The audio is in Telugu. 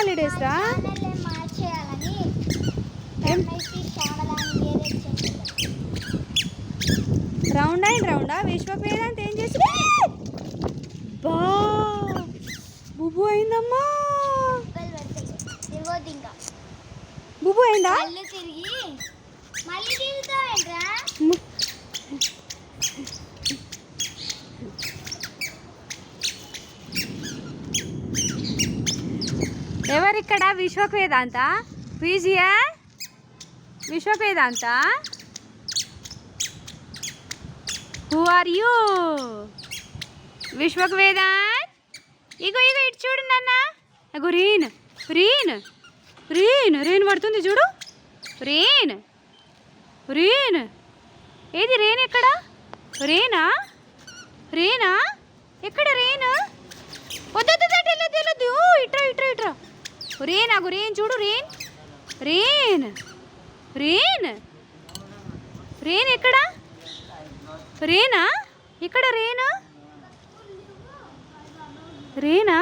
హాలిడేస్ రా? రౌండ్ అండ్ రౌండా? విశ్వక్ వేదాంత్ ఏం చేసి బా బుబు అయిందమ్మా. బుబు అయిందా? ఎవరిక్కడ? విశ్వక్ వేదాంత పీజియా? Vishwak Vedanta who are you? Vishwak Vedant ఇగో ఇగో ఇటు చూడు నాన్న. అగో రీన్ రీన్ రీన్ రేన్ పడుతుంది చూడు. రేన్ రేన్ ఏది రేన్ ఎక్కడ? రేనా రేనా ఎక్కడ రేన్? వద్దొద్దు తెలియదు. ఇట్రా ఇట్రా ఇట్రా. రేన్ అగు రేన్ చూడు. రేన్ రేన్ రేన్ రేన్ ఎక్కడ? రేనా ఇక్కడ? రేనా రేనా